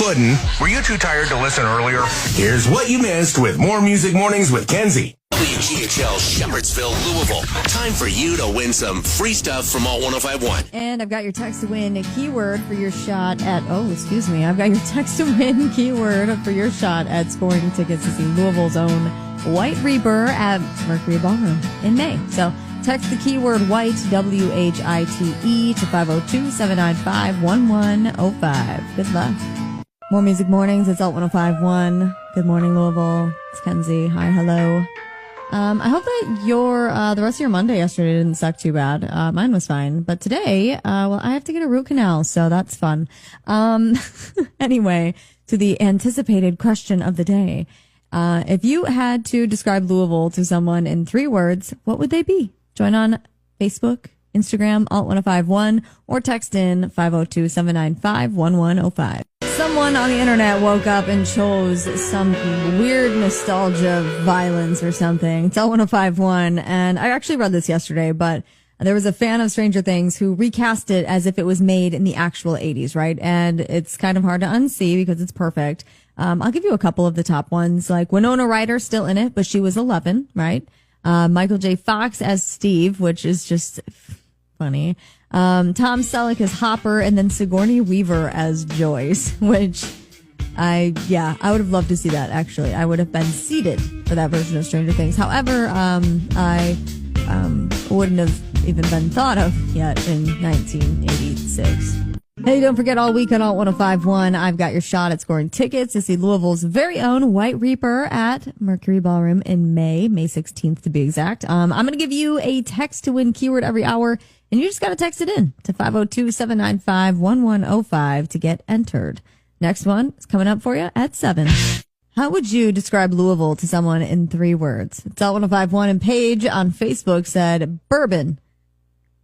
couldn't? Were you too tired to listen earlier? Here's what you missed with More Music Mornings with Kenzie. WGHL Shepherdsville, Louisville. Time for you to win some free stuff from Alt 105.1. And I've got your text to win a keyword for your shot at, I've got your text to win keyword for your shot at scoring tickets to see Louisville's own White Reaper at Mercury Ballroom in May. So text the keyword white, W-H-I-T-E, to 502-795-1105. Good luck. More Music Mornings. It's Alt 105.1. Good morning, Louisville. It's Kenzie. Hi, hello. I hope that the rest of your Monday yesterday didn't suck too bad. Mine was fine. But today, I have to get a root canal, so that's fun. Anyway, to the anticipated question of the day. If you had to describe Louisville to someone in 3 words, what would they be? Join on Facebook, Instagram, Alt1051, or text in 502-795-1105. Someone on the internet woke up and chose some weird nostalgia violence or something. It's Alt1051, and I actually read this yesterday, but there was a fan of Stranger Things who recast it as if it was made in the actual 80s, right? And it's kind of hard to unsee because it's perfect. I'll give you a couple of the top ones, like Winona Ryder still in it, but she was 11, right? Michael J. Fox as Steve, which is just funny. Tom Selleck as Hopper, and then Sigourney Weaver as Joyce, which I would have loved to see that, actually. I would have been seated for that version of Stranger Things. However, I wouldn't have even been thought of yet in 1986. Hey, don't forget, all week on Alt 105.1, I've got your shot at scoring tickets to see Louisville's very own White Reaper at Mercury Ballroom in May 16th to be exact. I'm going to give you a text to win keyword every hour, and you just got to text it in to 502-795-1105 to get entered. Next one is coming up for you at 7. How would you describe Louisville to someone in 3 words? It's Alt 105.1, and Paige on Facebook said bourbon,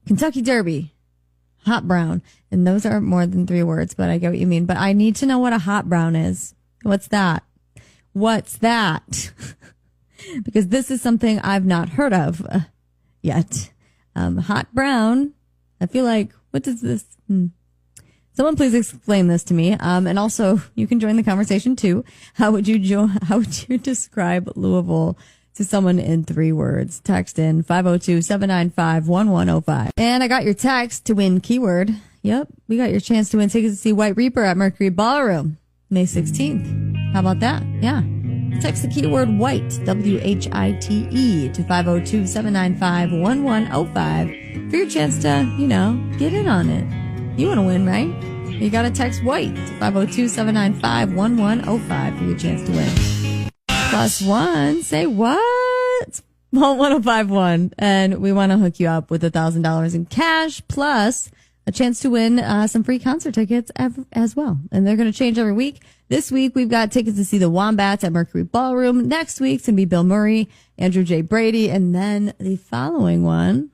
Kentucky Derby, hot brown. And those are more than 3 words, but I get what you mean. But I need to know what a hot brown is. What's that? What's that? Because this is something I've not heard of yet. Hot brown. I feel like, what does this? Someone please explain this to me. And also, you can join the conversation too. How would you describe Louisville to someone in 3 words? Text in 502-795-1105. And I got your text to win keyword. Yep, we got your chance to win tickets to see White Reaper at Mercury Ballroom May 16th. How about that? Yeah. Text the keyword white, W-H-I-T-E, to 502-795-1105 for your chance to, get in on it. You want to win, right? You got to text white to 502-795-1105 for your chance to win. +1, say what? Well, 1051, and we want to hook you up with $1,000 in cash plus a chance to win some free concert tickets as well. And they're going to change every week. This week, we've got tickets to see the Wombats at Mercury Ballroom. Next week's going to be Bill Murray, Andrew J. Brady, and then the following one,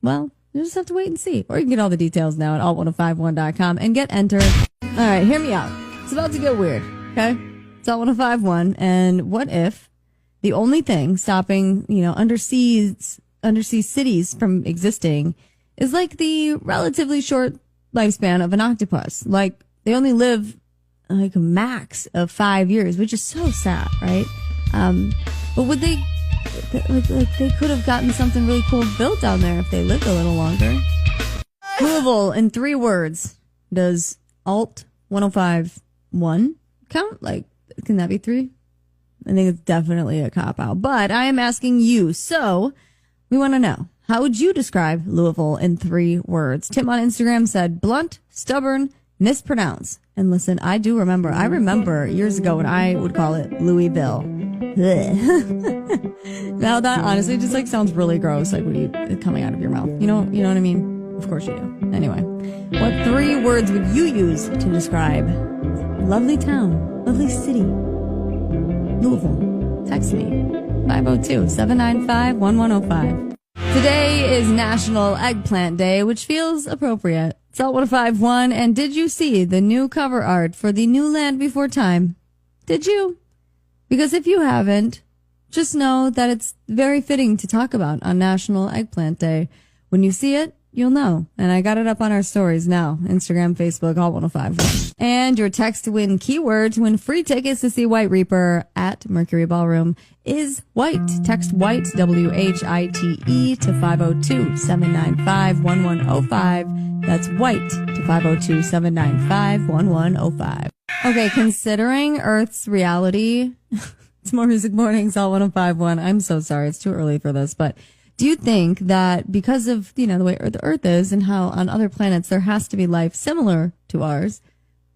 well, you just have to wait and see. Or you can get all the details now at alt1051.com and get entered. All right, hear me out. It's about to get weird, okay? It's Alt 105.1, and what if the only thing stopping, undersea cities from existing is like the relatively short lifespan of an octopus. Like, they only live like a max of 5 years, which is so sad, right? But would they could have gotten something really cool built down there if they lived a little longer. Louisville in 3 words. Does Alt 105.1 count? Like, can that be 3? I think it's definitely a cop-out. But I am asking you, so we want to know. How would you describe Louisville in 3 words? Tim on Instagram said blunt, stubborn, mispronounce. And listen, I remember years ago when I would call it Louisville. Now that honestly just sounds really gross, like when coming out of your mouth. You know what I mean? Of course you do. Anyway, what 3 words would you use to describe lovely town, lovely city, Louisville? Text me 502-795-1105. Today is National Eggplant Day, which feels appropriate. It's Alt 105.1, and did you see the new cover art for the new Land Before Time? Did you? Because if you haven't, just know that it's very fitting to talk about on National Eggplant Day. When you see it, you'll know. And I got it up on our stories now. Instagram, Facebook, all 105. And your text to win keyword to win free tickets to see White Reaper at Mercury Ballroom is white. Text white, WHITE, to 502-795-1105. That's white to 502-795-1105. Okay, considering Earth's reality, it's More Music Mornings, all 105.1. I'm so sorry. It's too early for this, but do you think that because of, the way the Earth is and how on other planets there has to be life similar to ours,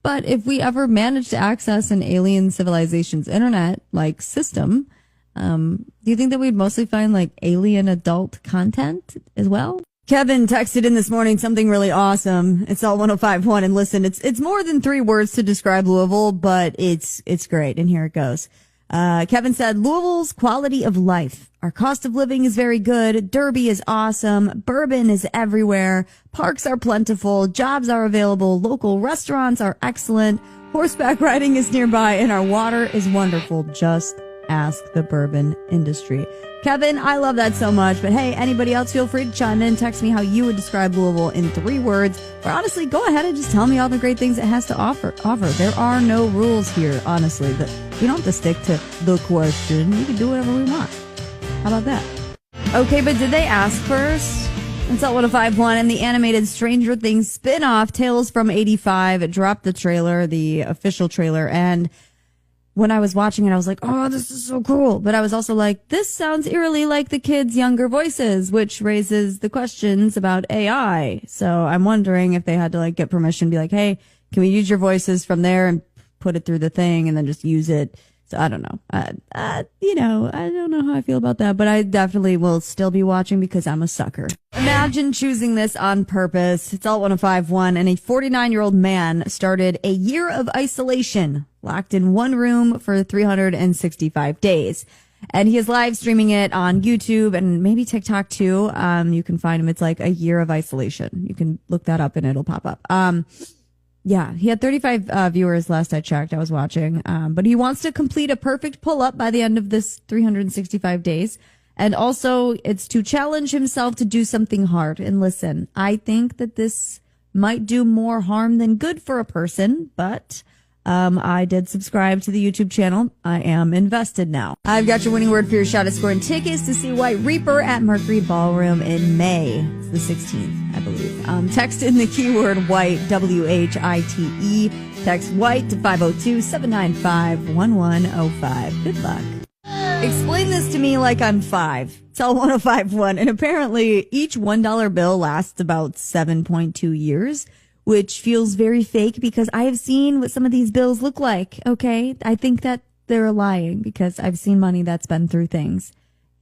but if we ever manage to access an alien civilization's internet-like system, do you think that we'd mostly find like alien adult content as well? Kevin texted in this morning something really awesome. It's all 105.1, and listen, it's more than 3 words to describe Louisville, but it's great. And here it goes. Kevin said, Louisville's quality of life. Our cost of living is very good. Derby is awesome. Bourbon is everywhere. Parks are plentiful. Jobs are available. Local restaurants are excellent. Horseback riding is nearby, and our water is wonderful. Just ask the bourbon industry. Kevin, I love that so much. But hey, anybody else, feel free to chime in. Text me how you would describe Louisville in 3 words. Or honestly, go ahead and just tell me all the great things it has to offer. There are no rules here, honestly. We don't have to stick to the question. We can do whatever we want. How about that? Okay, but did they ask first? It's at 105.1, and the animated Stranger Things spin-off, Tales from 85, it dropped the trailer, the official trailer, and when I was watching it, I was like, oh, this is so cool. But I was also like, this sounds eerily like the kids' younger voices, which raises the questions about AI. So I'm wondering if they had to like get permission to be like, hey, can we use your voices from there and put it through the thing and then just use it? So I don't know. I don't know how I feel about that, but I definitely will still be watching because I'm a sucker. Imagine choosing this on purpose. It's all 105.1, and a 49-year-old man started a year of isolation, locked in one room for 365 days. And he is live streaming it on YouTube and maybe TikTok too. You can find him. It's like a year of isolation. You can look that up and it'll pop up. Yeah, he had 35 viewers last I checked. I was watching. But he wants to complete a perfect pull-up by the end of this 365 days. And also, it's to challenge himself to do something hard. And listen, I think that this might do more harm than good for a person, but I did subscribe to the YouTube channel. I am invested now. I've got your winning word for your shot at scoring tickets to see White Reaper at Mercury Ballroom in May. It's the 16th, I believe. Text in the keyword white, WHITE. Text white to 502-795-1105. Good luck. Explain this to me like I'm 5. It's all 105.1. And apparently each $1 bill lasts about 7.2 years. Which feels very fake because I have seen what some of these bills look like, okay? I think that they're lying because I've seen money that's been through things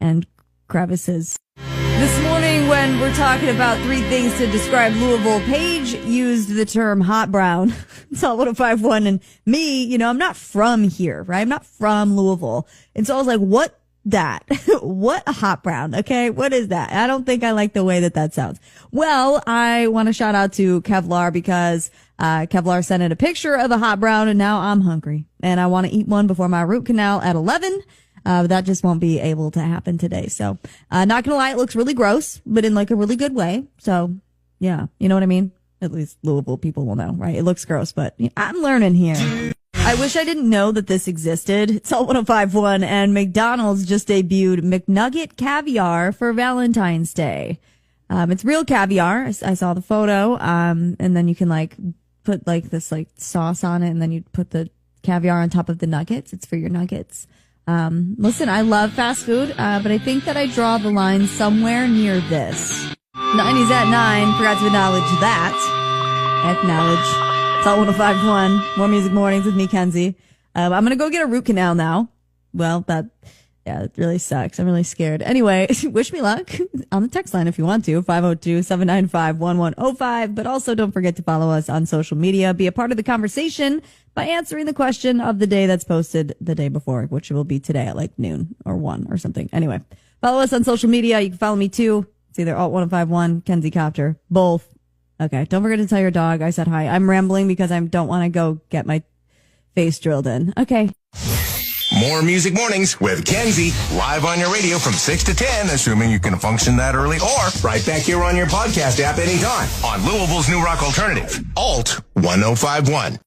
and crevices. This morning when we're talking about 3 things to describe Louisville, Paige used the term hot brown. It's all 105.1, and me, I'm not from here, right? I'm not from Louisville. And so I was like, what? That what a hot brown. Okay, what is that? I don't think I like the way that sounds. Well, I want to shout out to Kevlar because Kevlar sent in a picture of a hot brown, and now I'm hungry and I want to eat one before my root canal at 11. That just won't be able to happen today. So not gonna lie, it looks really gross, but in like a really good way. So yeah, you know what I mean? At least Louisville people will know, right? It looks gross, but I'm learning here. I wish I didn't know that this existed. It's all 105.1, and McDonald's just debuted McNugget caviar for Valentine's Day. It's real caviar. I saw the photo. And then you can like put like this like sauce on it, and then you put the caviar on top of the nuggets. It's for your nuggets. Listen, I love fast food, but I think that I draw the line somewhere near this. 90s at 9. Forgot to acknowledge that. Acknowledge. It's all 105.1. More Music Mornings with me, Kenzie. I'm going to go get a root canal now. Well, it really sucks. I'm really scared. Anyway, wish me luck on the text line if you want to. 502-795-1105. But also don't forget to follow us on social media. Be a part of the conversation by answering the question of the day that's posted the day before, which will be today at like noon or 1 or something. Anyway, follow us on social media. You can follow me too. It's either Alt1051, Kenzie Copter, both. Okay, don't forget to tell your dog I said hi. I'm rambling because I don't want to go get my face drilled in. Okay. More Music Mornings with Kenzie, live on your radio from 6 to 10, assuming you can function that early, or right back here on your podcast app anytime on Louisville's New Rock Alternative, Alt 1051.